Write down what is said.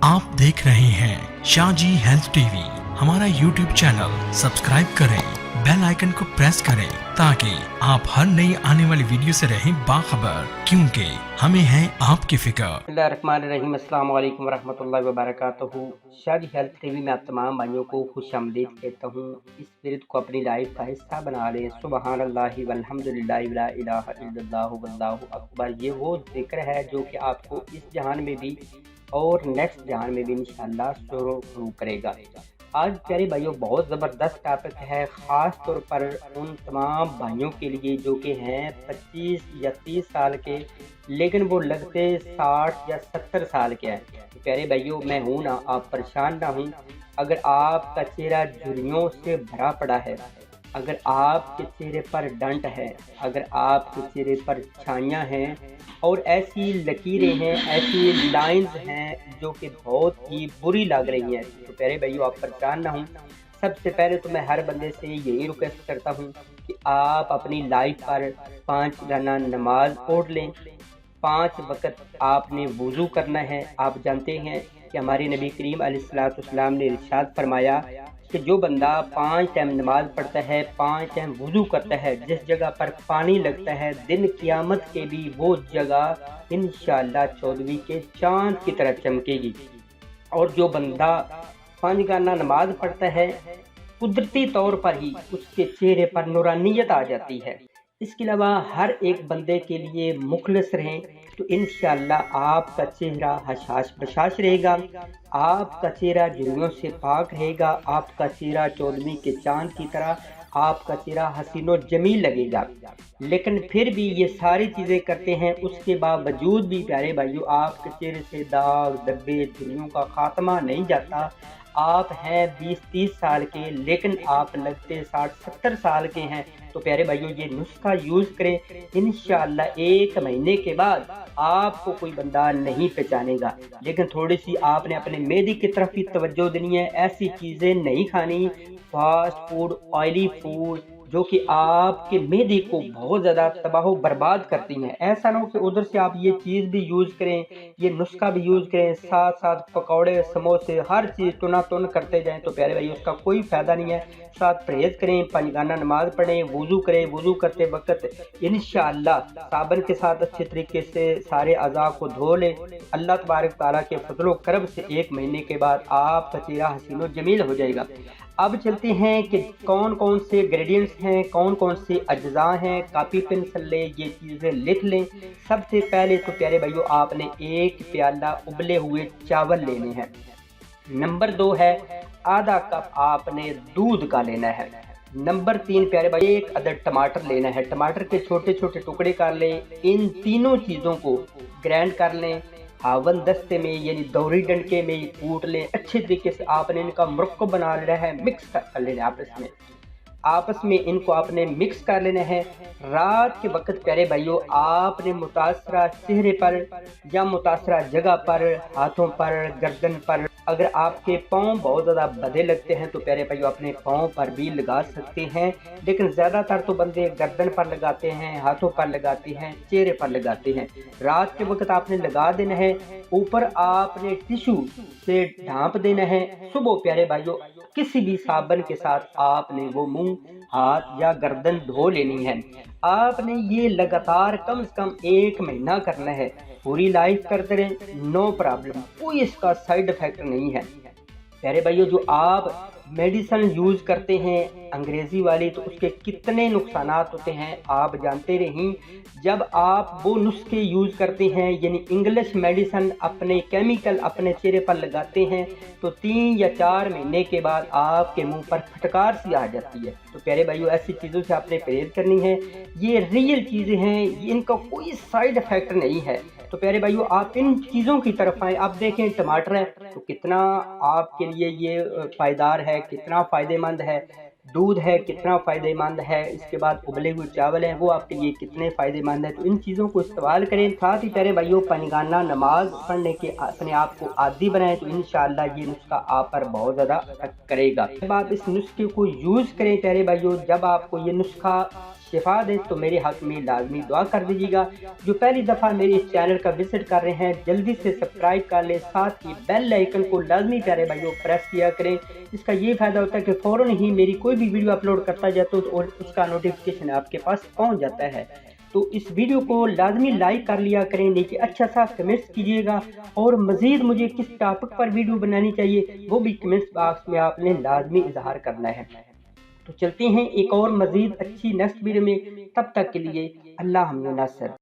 आप देख रहे हैं शाहजी हेल्थ टीवी। हमारा यूट्यूब चैनल सब्सक्राइब करें, बेल आइकन को प्रेस करें ताकि आप हर नई आने वाली वीडियो से रहें बाखबर, क्योंकि हमें है आपकी फिक्र। बिस्मिल्लाहिर्रहमानिर्रहीम, अस्सलाम वालेकुम रहमतुल्लाहि व बरकातुहू। शाहजी हेल्थ टीवी में आप तमाम भाइयों को खुशामदीद कहता हूँ। इस स्पिरिट को अपनी लाइफ का हिस्सा बना लें। सुबहानल्लाहि वल्हम्दुलिल्लाहि वला इलाहा इल्लल्लाहु वल्लाहु अकबर। ये वो जिक्र है जो कि आपको इस जहान में भी और नेक्स्ट जहान में भी इंशाअल्लाह शुरू करेगा। आज प्यारे भाइयों बहुत ज़बरदस्त टॉपिक है, ख़ास तौर पर उन तमाम भाइयों के लिए जो कि हैं 25 या 30 साल के, लेकिन वो लगते 60 या 70 साल के हैं। तो प्यारे भाइयों, मैं हूँ ना, आप परेशान ना हूँ। अगर आपका चेहरा झुर्रियों से भरा पड़ा है, अगर आपके चेहरे पर डंट है, अगर आपके चेहरे पर छाइयाँ हैं और ऐसी लकीरें हैं, ऐसी लाइंस हैं जो कि बहुत ही बुरी लग रही हैं, तो प्यारे भाइयों आप परेशान ना हूँ। सबसे पहले तो मैं हर बंदे से यही रिक्वेस्ट करता हूँ कि आप अपनी लाइफ पर 5 गाना नमाज पढ़ लें। 5 वक्त आपने वुज़ू करना है। आप जानते हैं कि हमारे नबी करीम अलैहिस्सलाम ने इरशाद फरमाया कि जो बंदा 5 टाइम नमाज पढ़ता है, 5 टाइम वुज़ू करता है, जिस जगह पर पानी लगता है, दिन क़यामत के भी वो जगह इंशाअल्लाह 14वीं के चाँद की तरह चमकेगी। और जो बंदा 5 गाना नमाज पढ़ता है, कुदरती तौर पर ही उसके चेहरे पर नूरानियत आ जाती है। इसके अलावा हर एक बंदे के लिए मुखलिस रहें तो इंशाअल्लाह आपका चेहरा हशाश बशाश रहेगा, आपका चेहरा झुर्रियों से पाक रहेगा, आपका चेहरा 14वीं के चांद की तरह, आपका चेहरा हसीनो जमील लगेगा। लेकिन फिर भी ये सारी चीज़ें करते हैं, उसके बावजूद भी प्यारे भाइयों आपके चेहरे से दाग धब्बे झुर्रियों का खात्मा नहीं जाता। आप हैं 20-30 साल के, लेकिन आप लगते 60-70 साल के हैं। तो प्यारे भाइयों ये नुस्खा यूज़ करें, इंशाअल्लाह 1 महीने के बाद आपको कोई बंदा नहीं पहचानेगा। लेकिन थोड़ी सी आपने अपने मेदी की तरफ ही तवज्जो देनी है। ऐसी चीज़ें नहीं खानी, फास्ट फूड, ऑयली फूड, जो कि आपके मेदे को बहुत ज़्यादा तबाह बर्बाद करती हैं। ऐसा ना हो कि उधर से आप ये चीज़ भी यूज़ करें, ये नुस्खा भी यूज़ करें, साथ साथ पकौड़े समोसे हर चीज़ टुना टुन करते जाएं, तो प्यारे भाई उसका कोई फ़ायदा नहीं है। साथ परहेज़ करें, 5 गाना नमाज पढ़ें, वुज़ू करें, वुज़ू करते वक्त इंशाअल्लाह साबन के साथ अच्छे तरीके से सारे अज़ा को धो लें। अल्लाह तबारक ताला के फजलो करम से 1 महीने के बाद आपका चेहरा हसीनो जमील हो जाएगा। अब चलते हैं कि कौन कौन से इंग्रेडिएंट्स हैं, कौन कौन से अज्जा हैं। कापी पेंसिल ले, ये चीज़ें लिख लें। सबसे पहले तो प्यारे भाइयों आपने 1 प्याला उबले हुए चावल लेने हैं। नंबर 2 है आधा कप आपने दूध का लेना है। नंबर 3 प्यारे भाई 1 अदद टमाटर लेना है। टमाटर के छोटे छोटे टुकड़े कर लें। इन तीनों चीज़ों को ग्राइंड कर लें, हावन दस्ते में यानी दौरी डंडके में कूट लें। अच्छे तरीके से आपने इनका मुरक्कब बना लेना है, मिक्स कर लेना है। आपस में इनको आपने मिक्स कर लेना है। रात के वक्त प्यारे भाइयों आपने मुतासरा चेहरे पर या मुतासरा जगह पर, हाथों पर, गर्दन पर, अगर आपके पाँव बहुत ज़्यादा बधे लगते हैं तो प्यारे भाइयों अपने पाँव पर भी लगा सकते हैं। लेकिन ज़्यादातर तो बंदे गर्दन पर लगाते हैं, हाथों पर लगाते हैं, चेहरे पर लगाते हैं। रात के वक्त आपने लगा देना है, ऊपर आपने टिश्यू से ढांप देना है। सुबह प्यारे भाइयों किसी भी साबन के साथ आपने वो मुंह, हाथ या गर्दन धो लेनी है। आपने ये लगातार कम से कम 1 महीना करना है। पूरी लाइफ करते रहें, नो प्रॉब्लम, कोई इसका साइड इफेक्ट नहीं है। प्यारे भाइयों जो आप मेडिसिन यूज़ करते हैं अंग्रेज़ी वाली, तो उसके कितने नुकसानात होते हैं आप जानते रहीं। जब आप वो नुस्खे यूज़ करते हैं यानी इंग्लिश मेडिसिन अपने केमिकल अपने चेहरे पर लगाते हैं, तो 3 या 4 महीने के बाद आपके मुंह पर फटकार सी आ जाती है। तो प्यारे भाइयों ऐसी चीज़ों से आपने परहेज़ करनी है। ये रियल चीज़ें हैं, इनका कोई साइड इफ़ेक्ट नहीं है। तो प्यारे भाइयों आप इन चीज़ों की तरफ आएँ। आप देखें टमाटर है तो कितना आपके लिए ये फ़ायदेदार है, कितना फ़ायदेमंद है। दूध है कितना फ़ायदेमंद है। इसके बाद उबले हुए चावल हैं वो आपके लिए कितने फ़ायदेमंद है। तो इन चीज़ों को इस्तेमाल करें। साथ ही प्यारे भाइयों पंजगाना नमाज पढ़ने के अपने आप को आदी बनाएं, तो इंशाअल्लाह ये नुस्खा आप पर बहुत ज़्यादा असर करेगा। जब आप इस नुस्खे को यूज़ करें प्यारे भाइयों, जब आपको ये नुस्खा شفا دے تو میرے حق میں لازمی دعا کر دیجیے گا۔ جو پہلی دفعہ میرے اس چینل کا وزٹ کر رہے ہیں جلدی سے سبسکرائب کر لیں، ساتھ ہی بیل آئیکن کو لازمی پیارے بھائیوں پریس کیا کریں۔ اس کا یہ فائدہ ہوتا ہے کہ فوراً ہی میری کوئی بھی ویڈیو اپلوڈ کرتا جاتا ہوں اور اس کا نوٹیفیکیشن آپ کے پاس پہنچ جاتا ہے۔ تو اس ویڈیو کو لازمی لائک کر لیا کریں، نیچے اچھا سا کمنٹس کیجیے گا، اور مزید مجھے کس ٹاپک پر ویڈیو بنانی چاہیے وہ بھی کمنٹس باکس میں آپ نے لازمی اظہار کرنا ہے۔ تو چلتے ہیں ایک اور مزید اچھی نیکسٹ ویڈیو میں، تب تک کے لیے اللہ حافظ۔